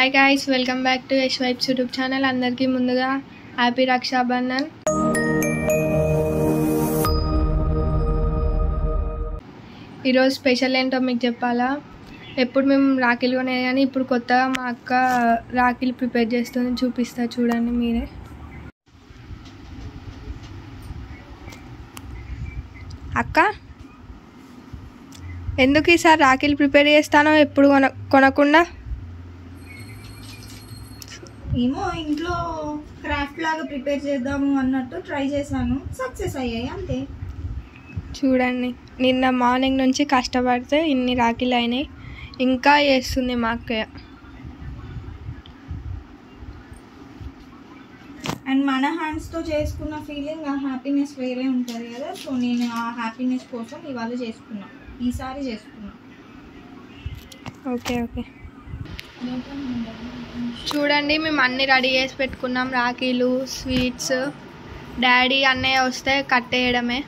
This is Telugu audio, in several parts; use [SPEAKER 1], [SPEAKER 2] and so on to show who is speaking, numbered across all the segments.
[SPEAKER 1] Hi guys, welcome back to Yash vibes YouTube channel. అందరికీ ముందుగా హ్యాపీ రక్షాబంధన్. ఈరోజు స్పెషల్ ఏంటో మీకు చెప్పాలా. ఎప్పుడు మేము రాఖీలు కొనేది కానీ ఇప్పుడు కొత్తగా మా అక్క రాఖీలు ప్రిపేర్ చేస్తుంది, చూపిస్తా చూడండి మీరే. అక్క, ఎందుకు ఈసారి రాఖీలు ప్రిపేర్ చేస్తానో ఎప్పుడు కొనకుండా?
[SPEAKER 2] ఏమో ఇంట్లో క్రాఫ్ట్ లాగా ప్రిపేర్ చేద్దాము అన్నట్టు ట్రై చేశాను, సక్సెస్ అయ్యాయి అంతే.
[SPEAKER 1] చూడండి, నిన్న మార్నింగ్ నుంచి కష్టపడితే ఇన్ని రాఖీలు అయినాయి. ఇంకా చేస్తుంది మా అక్కయ్య.
[SPEAKER 2] అండ్ మన హ్యాండ్స్తో చేసుకున్న ఫీలింగ్, ఆ హ్యాపీనెస్ వేరే ఉంటుంది కదా. సో నేను ఆ హ్యాపీనెస్ కోసం ఇవాళ చేసుకున్నా, ఈసారి చేసుకున్నా.
[SPEAKER 1] ఓకే ఓకే, చూడండి మేము అన్నీ రెడీ చేసి పెట్టుకున్నాం. రాఖీలు, స్వీట్స్. డాడీ అన్నయ్య వస్తే కట్టేయడమే,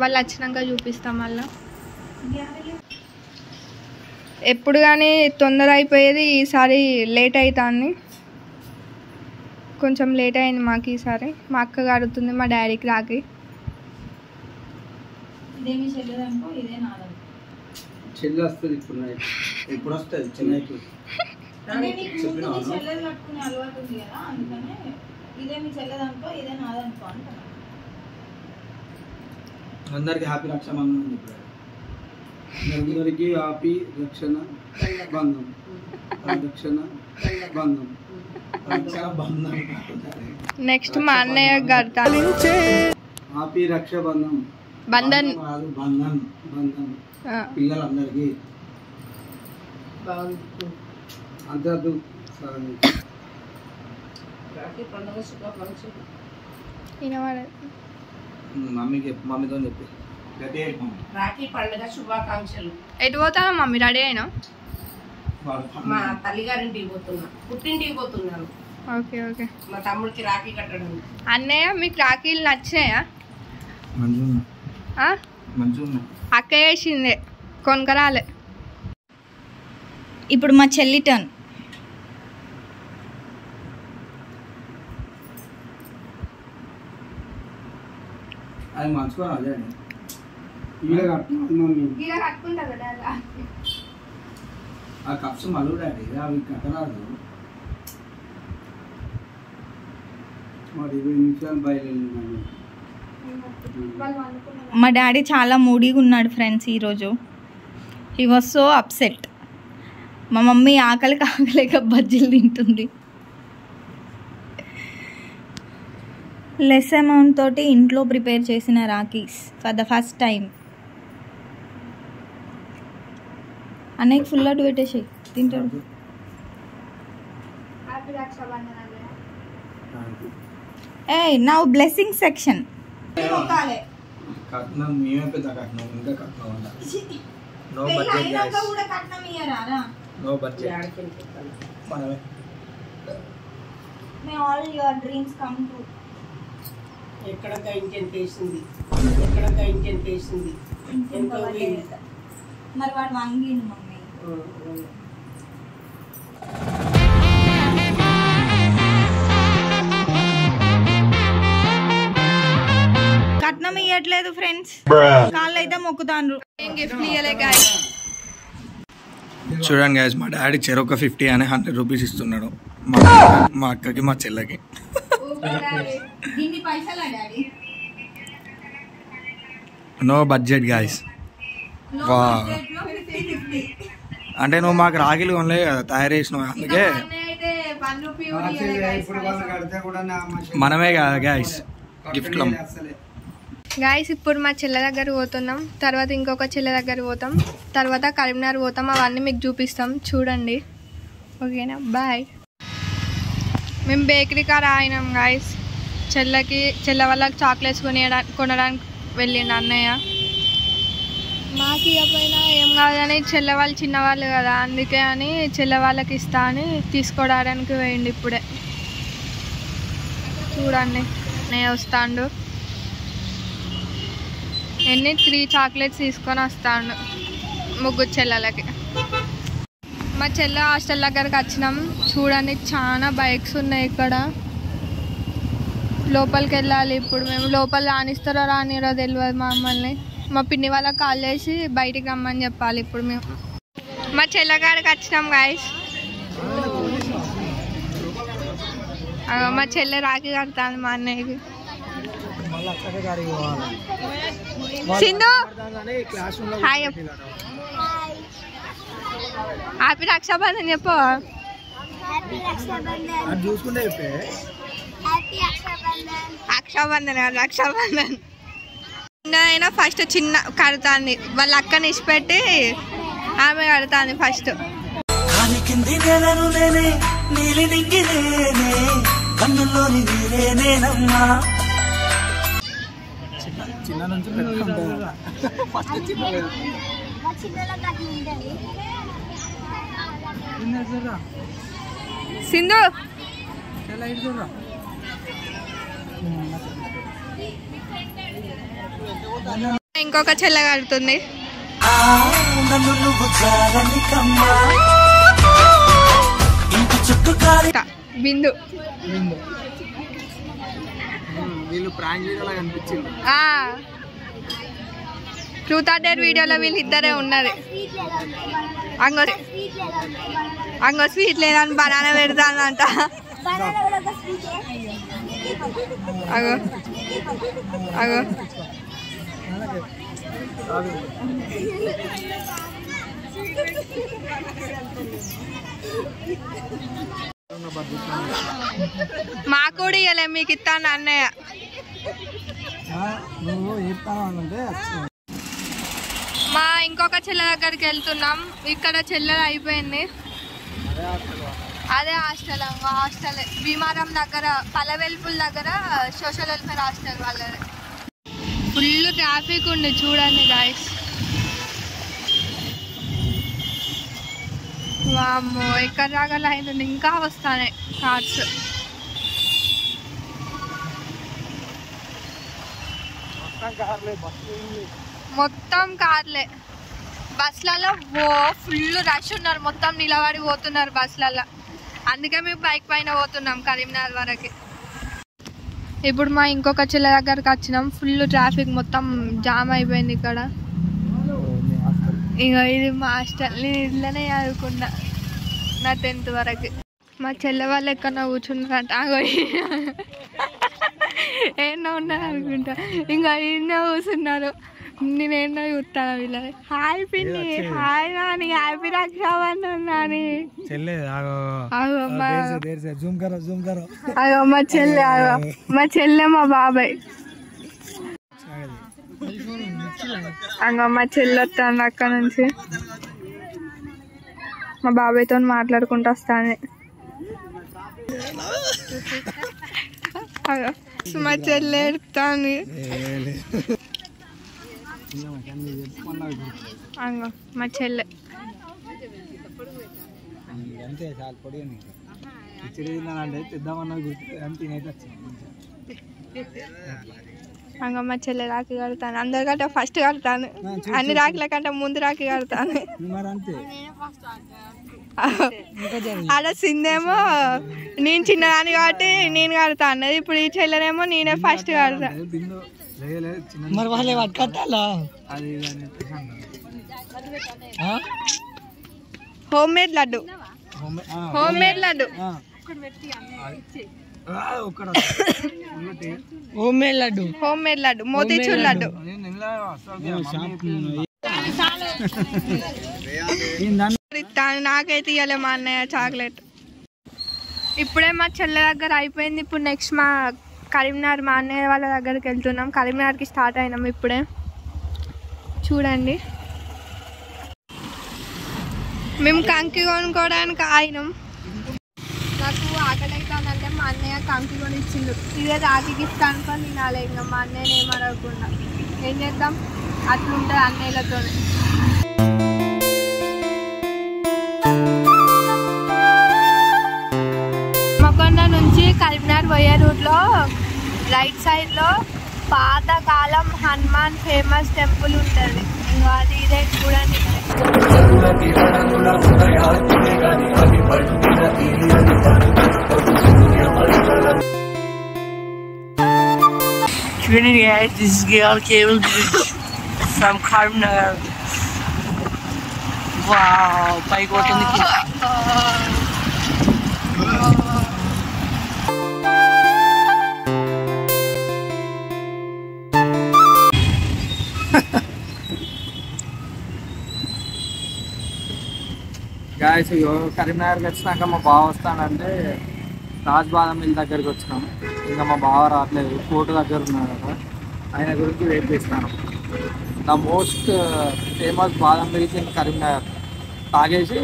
[SPEAKER 1] వాళ్ళు వచ్చినాక చూపిస్తాం. మళ్ళీ ఎప్పుడు కానీ తొందర అయిపోయేది, ఈసారి లేట్ అవుతుంది. కొంచెం లేట్ అయింది మాకు ఈసారి. మా అక్క కడుతుంది మా డాడీకి రాఖీ.
[SPEAKER 2] ఇదేమి చెల్లదనుకో, ఇదే నాదనుకో.
[SPEAKER 3] చెల్లి వస్తుంది ఇప్పుడు వస్తుంది చెన్నైకి.
[SPEAKER 2] చెల్లెలు కట్టుకునే అలవాటు ఉంది కదా, అందుకనే ఇదేమి చెల్లదనుకో, ఇదే నాదనుకో అంటున్నా.
[SPEAKER 3] అందరికి హ్యాపీ రక్షాబంధన్ చెప్పారు. అందరికి హ్యాపీ రక్షణ బంధం, రక్షణ బంధం, రక్షణ బంధం.
[SPEAKER 1] నెక్స్ట్ మా అన్నయ్య కడతాను.
[SPEAKER 3] హ్యాపీ రక్షాబంధం.
[SPEAKER 1] బంధన్
[SPEAKER 3] బంధన్ బంధం పిల్లలందరికీ అంతదు. మమ్మీతో చెప్పి
[SPEAKER 4] రాఖీ పండుగ శుభాకాంక్షలు.
[SPEAKER 1] ఎటు పోతాను మమ్మీ? రెడీ అయినా?
[SPEAKER 4] మా తల్లిగారింటికి పోతున్నా, పుట్టింటికి పోతున్నాను.
[SPEAKER 1] Okay okay.
[SPEAKER 4] మా తమ్ముడికి రాఖీ కట్టడం.
[SPEAKER 1] అన్నయ్య, మీకు రాఖీలు నచ్చినాయా?
[SPEAKER 3] మంచిగా
[SPEAKER 1] అక్క వేసిందే, కొనకరాలే.
[SPEAKER 2] ఇప్పుడు మా చెల్లి టర్న్.
[SPEAKER 3] అది మంచుకోరా అదే ఈడ కట్టుకుంటుంది మమ్మీ. ఆ కప్స్ మలుగు డాడీ, అవి కట్టరాదు. మరి 20 నిమిషాలు బయలుదేరింది.
[SPEAKER 2] మా డాడీ చాలా మూడీగా ఉన్నాడు ఫ్రెండ్స్ ఈరోజు. He was so upset. మా మమ్మీ ఆకలిక బజ్జీలు తింటుంది. లెస్ అమౌంట్ తోటి ఇంట్లో ప్రిపేర్ చేసిన rakhis for the first time. అన్నయ్యకి ఫుల్ అటు పెట్టేసి తింటాడు. ఏ నౌ బ్లెస్సింగ్ సెక్షన్.
[SPEAKER 3] కట్నం మేమే పెద్ద కట్నం, ఇంకా కట్నం no budget guys, no budget. మనమే
[SPEAKER 2] may all your dreams come true.
[SPEAKER 4] ఎక్కడ ఇంజన్ వేసింది, ఎక్కడ ఇంజన్ వేసింది.
[SPEAKER 2] మరి వాడు వంగిండు మమ్మీ. కట్నం ఇవ్వట్లేదు ఫ్రెండ్స్, కాళ్ళు అయితే మొక్కుతాండ్రు.
[SPEAKER 1] గిఫ్ట్ ఇయ్యలే గాయస్.
[SPEAKER 3] చూడండి గైస్, మా డాడీ చెరొక 50 అని 100 రూపీస్ ఇస్తున్నాడు మా అక్కకి మా చెల్లకి. No budget guys. వా, అంటే నువ్వు మాకు రాఖీలు కొనలే కదా, తయారు చేసినావు, అందుకే మనమే కదా గైస్ గిఫ్ట్లో.
[SPEAKER 1] గాయస్, ఇప్పుడు మా చెల్లె దగ్గర పోతున్నాం, తర్వాత ఇంకొక చెల్లె దగ్గర పోతాం, తర్వాత కరీంనగర్ పోతాం. అవన్నీ మీకు చూపిస్తాం, చూడండి. ఓకేనా, బాయ్. మేము బేకరీ కాడ ఆగినాం గాయస్. చెల్లె వాళ్ళకి చాక్లెట్స్ కొనడానికి వెళ్ళిండు అన్నయ్య. మాకు ఇవ్వకపోయినా ఏం కాదని, చెల్లె వాళ్ళు చిన్నవాళ్ళు కదా, అందుకే అని చెల్లె వాళ్ళకి ఇస్తా అని తీసుకోవడానికి పోయిండు. ఇప్పుడే చూడండి, అన్నయ్య వస్తాడు. 3 చాక్లెట్స్ తీసుకొని వస్తాడు ముగ్గురు చెల్లెలకి. మా చెల్లె హాస్టల్ దగ్గరకు వచ్చినాం. చూడండి చాలా బైక్స్ ఉన్నాయి ఇక్కడ. లోపలికి వెళ్ళాలి ఇప్పుడు. మేము లోపల రానిస్తారో రానిరో తెలియదు మమ్మల్ని. మా పిన్ని వాళ్ళకి కాల్ చేసి బయటికి రమ్మని చెప్పాలి ఇప్పుడు మేము. మా చెల్లెగాడికి వచ్చినాం గాయస్. మా చెల్లె రాఖీ కడతాను మా అన్నయ్యకి. సింధు హాయ్ హ్యాపీ రక్షాబంధన్ చెప్పు. రక్షాబంధన్ అయినా ఫస్ట్ చిన్న కడతాంది. వాళ్ళ అక్కని ఇచ్చిపెట్టి ఆమె కడతాంది ఫస్ట్.
[SPEAKER 3] చిన్న నుంచి
[SPEAKER 1] సింధు ఇంకొక చెల్లె కడుతుంది. బిందు
[SPEAKER 3] వీళ్ళు ప్రాంక్ వీడియోలా కనిపించింది.
[SPEAKER 1] ట్రూత్ ఆర్ డేర్ వీడియోలో వీళ్ళు ఇద్దరే ఉన్నది. అంగో స్వీట్ లేదని బనానా పెడతానంట. అగో అగో మా కూడా ఇవ్వలే, మీకు ఇస్తాను అన్నయ్య. మా ఇంకొక చెల్లె దగ్గరికి వెళ్తున్నాం. ఇక్కడ చెల్లెలు అయిపోయింది. అదే హాస్టల్. హాస్టల్ భీమారం దగ్గర పల్లెవెల్పుల దగ్గర సోషల్ వెల్ఫేర్ హాస్టల్ వాళ్ళది. ఫుల్ ట్రాఫిక్ ఉంది చూడండి గాయస్. వామ్మో ఎక్కడ దాకా లైన్ ఉంది. ఇంకా వస్తాయి కార్స్. మొత్తం కార్లే. బస్లలో ఫుల్ రష్ ఉన్నారు. మొత్తం నిలబడి పోతున్నారు బస్లలో. అందుకే మేము బైక్ పైన పోతున్నాం కరీంనగర్ వరకు. ఇప్పుడు మా ఇంకొక చెల్లె దగ్గరకు వచ్చినాం. ఫుల్ ట్రాఫిక్ మొత్తం జామ్ అయిపోయింది ఇక్కడ. ఇక ఇది మా హాస్టల్. నేను ఇట్లనే చదువుకున్నా నా 10th వరకు. మా చెల్లె వాళ్ళు ఎక్కడన్నా కూర్చున్నారంట. ఏమన్నా ఉన్నారు అనుకుంటా. ఇంకా ఈయన కూర్చున్నారు. నేనేమన్నా చూస్తాను వీళ్ళని. హాయ్ పిన్ని, హాయ్ నాని, హ్యాపీ రక్షాబంధన్ నాని. అగో మా చెల్లె, మా చెల్లె మా బాబాయ్. అంగో మా చెల్లి వస్తాను అక్కడ నుంచి. మా బాబాయ్తో మాట్లాడుకుంటూ వస్తాను. మా చెల్లి ఎడతాను. అంగో మా చెల్లె. అంగో మా చెల్లె రాఖీ కడతాను. అందరికంటే ఫస్ట్ కడతాను. అన్ని రాఖీల కంటే ముందు రాఖీ కడతాను. అలా సిందేమో నేను చిన్నదాన్ని కాబట్టి నేను కడతా అన్నది. ఇప్పుడు ఈ చెల్లెనేమో నేనే ఫస్ట్ కడతా. Home made laddu. Home made laddu. Home made laddu. Home made laddu. Motichoor laddu. నాకైతే ఇవ్వలే మా అన్నయ్య చాక్లెట్. ఇప్పుడే మా చెల్లె దగ్గర అయిపోయింది. ఇప్పుడు నెక్స్ట్ మా కరీంనగర్ మా అన్నయ్య వాళ్ళ దగ్గరికి వెళ్తున్నాం. కరీంనగర్కి స్టార్ట్ అయినాం ఇప్పుడే. చూడండి మేము కంకి కొనుక్కోవడానికి ఆగినాం. నాకు ఆకలి అవుతుందంటే మా అన్నయ్య కంకి కొని ఇచ్చిండు. ఇదే రాఖీ గిఫ్ట్ అనుకొని తినాలి. ఇంకా మా అన్నయ్యని ఏం అడగకుండా ఏం చేద్దాం, అట్లుంటుంది అన్నయ్యలతోనే. మకొండ నుంచి కరీంనగర్ పోయే రూట్లో రైట్ సైడ్లో పాతకాలం హనుమాన్ ఫేమస్ టెంపుల్ ఉంటుంది. ఇంకా అది ఇదే చూడండి.
[SPEAKER 4] Trinity guys, this is Gail Cable Bridge from Karimnagar. Wow, bike walking.
[SPEAKER 3] Guys కరీంనగర్కి వచ్చినాక మా బావ వస్తానంటే తాజ్ బాదం మిల్ దగ్గరికి వచ్చినాం. ఇంకా మా బావ రావట్లేదు, కోర్టు దగ్గర ఉన్నాడు కదా, ఆయన గురించి వెయిట్ చేస్తాను. ద మోస్ట్ ఫేమస్ బాదం మిల్క్ ఇన్ కరీంనగర్. తాగేసి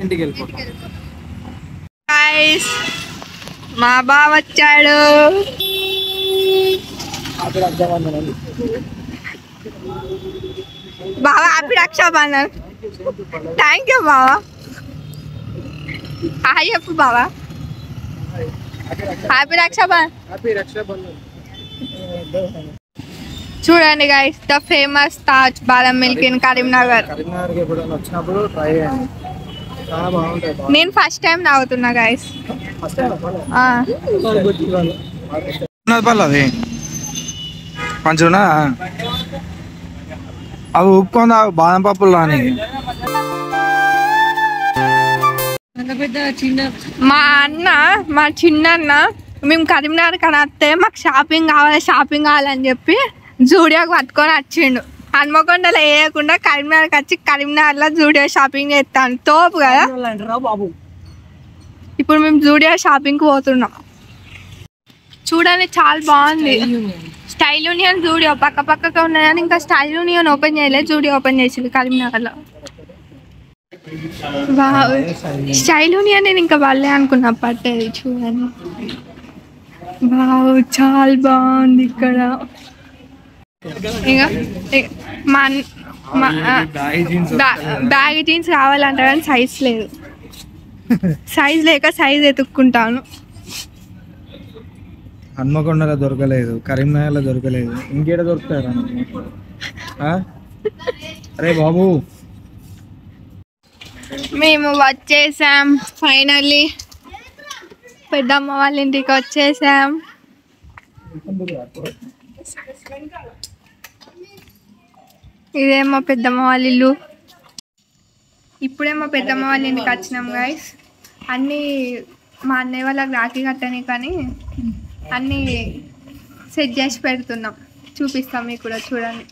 [SPEAKER 3] ఇంటికి వెళ్ళిపోతాం.
[SPEAKER 1] గైస్ మా బావ వచ్చాడు. బావా హ్యాపీ రక్షాబంధన్. థ్యాంక్ యూ బావా. హాయ్ చెప్పు బావా. హ్యాపీ రక్షాబంధన్. చూడండి గైస్, ద ఫేమస్ తాజ్ బాదం మిల్క్ ఇన్ కరీంనగర్.
[SPEAKER 3] కరీంనగర్కి ఎప్పుడైనా వచ్చినప్పుడు ట్రై చేయండి, చాలా బాగుంటుంది.
[SPEAKER 1] నేను ఫస్ట్ టైం తాగుతున్నా గైస్.
[SPEAKER 3] పర్లేదు మంచిగా అవి ఉప్పుకుందా బాదం పప్పులు రాని.
[SPEAKER 1] మా చిన్న మేము కరీంనగర్ కానీ వస్తే మాకు షాపింగ్ కావాలని చెప్పి జూడియోకి పట్టుకొని వచ్చిండు. హన్మకొండలో వేయకుండా కరీంనగర్కి వచ్చి కరీంనగర్లో జూడియో షాపింగ్ చేస్తాను. తోపు కదా. ఇప్పుడు మేము జూడియో షాపింగ్కి పోతున్నాం. చూడండి చాలా బాగుంది. స్టైల్ యూనియన్ జూడియో పక్కగా ఉన్నదని ఇంకా స్టైల్ యూనియన్ ఓపెన్ చేయలేదు, జూడియో ఓపెన్ చేసింది కరీంనగర్లో. స్టైల్ యూనియన్ నేను ఇంకా వాళ్ళే అనుకున్నా పట్టేది. చూడండి వావ్ చాలా బాగుంది ఇక్కడ. ఇంకా బ్యాగ్ జీన్స్ కావాలంట కానీ సైజ్ లేక సైజ్ ఎతుక్కుంటాను.
[SPEAKER 3] హన్మకొండలో దొరకలేదు, కరీంనగర్లో దొరకలేదు, ఇంకేడ దొరుకుతారా? అరే బాబు
[SPEAKER 1] మేము వచ్చేసాం ఫైనల్లీ. పెద్దమ్మ వాళ్ళ ఇంటికి వచ్చేసాం. ఇదే మా పెద్దమ్మ వాళ్ళ ఇల్లు. ఇప్పుడే మా పెద్దమ్మ వాళ్ళ ఇంటికి వచ్చినాం గైస్. అన్నీ మా అన్నయ్య వాళ్ళకి రాఖీ కట్టని కానీ అన్నీ సెట్ చేసి పెడుతున్నాం. చూపిస్తాం మీకు కూడా, చూడండి.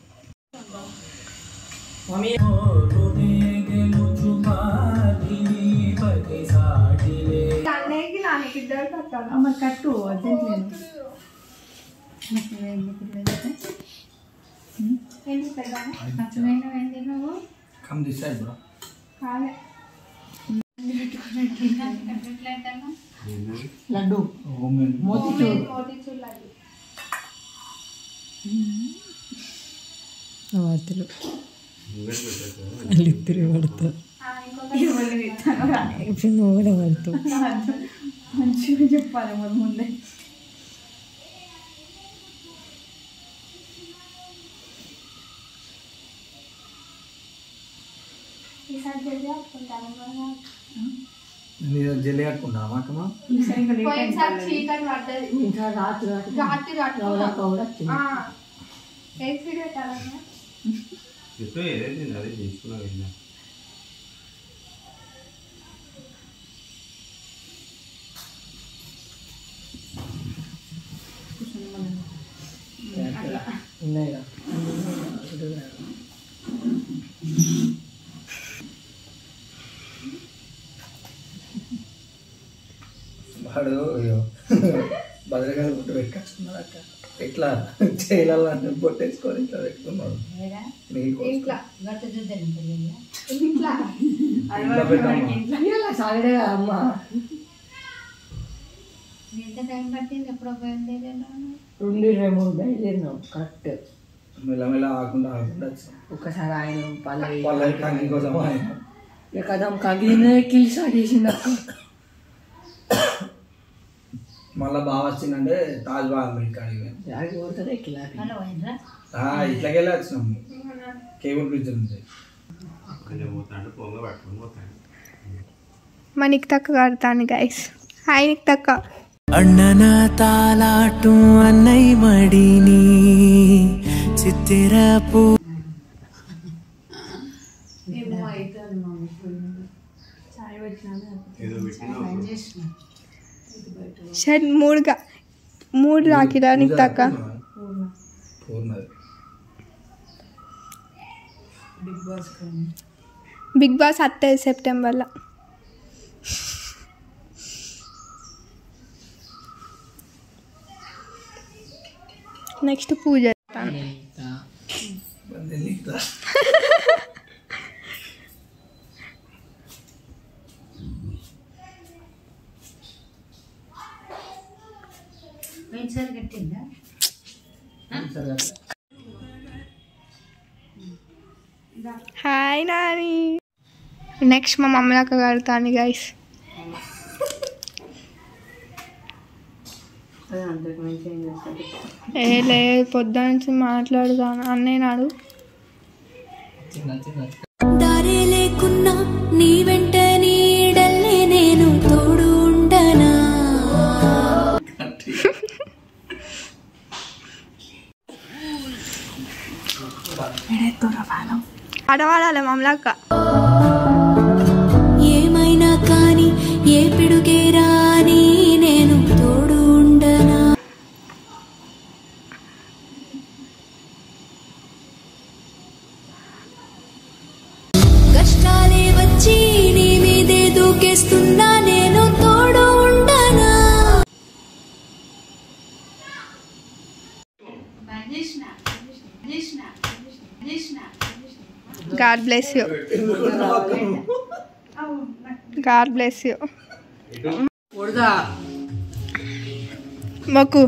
[SPEAKER 1] కట్టు
[SPEAKER 4] లడ్డు మోతిచూర్ వార్తలు వాళ్ళిద్దరు పడతారు. ఇప్పుడు నువ్వు కూడా పడతావు. మంచిగా చెప్పాలి మరి ముందే.
[SPEAKER 3] జల్లి కట్టుకుంటామా అక్కమా? వాడు భద్రకాయ బొట్టు పెట్టుకొచ్చుకున్నాడు అక్క. ఎట్లా చేయాలని బొట్టేసుకొని ఇట్లా పెట్టుకున్నాడు. మెల్లమెల్ల ఆకుండా
[SPEAKER 4] ఒకసారి ఆయన
[SPEAKER 3] పల్లవి కంకి కోసం ఆయన
[SPEAKER 4] కదా కంగినే కిల్ స్టార్ట్ చేసింది అక్క.
[SPEAKER 3] మళ్ళా బాగా వచ్చిందంటే తాజ్ బాదం మిల్క్ అడిగి ఇట్లాకెళ్ళి వచ్చినాము. కేబుల్ బ్రిడ్జ్ ఉంది.
[SPEAKER 1] మా నీకు తక్కువ కడతాను గైస్. హాయ్ నీకు తక్కువ.
[SPEAKER 5] అన్నన తాలాటు అన్నయ్య మడిని చిత్తిరపు
[SPEAKER 1] షర్ట్ మూడు రాకిరా నీకు తక్కువ. బిగ్ బాస్ వస్తుంది సెప్టెంబర్లో. నెక్స్ట్ పూజ. హాయ్ నాని. నెక్స్ట్ మా మమ్మీలకు కడతాను గైస్. లే పొద్దు నుంచి మాట్లాడుతాను అన్నయ్య నాడు.
[SPEAKER 6] దారే లేకున్నా నీ వెంట నీడల్లే నేను తోడు ఉండనా.
[SPEAKER 1] ఆడవాడాలి మమ్మలక్క.
[SPEAKER 6] ఏమైనా కానీ ఏ పిడుగే రాని నేను తోడు ఉండనా. కష్టాలే వచ్చి నీ మీదే దూకేస్తున్నా నేను తోడు ఉండనా.
[SPEAKER 1] God bless you. God bless you. మొక్కు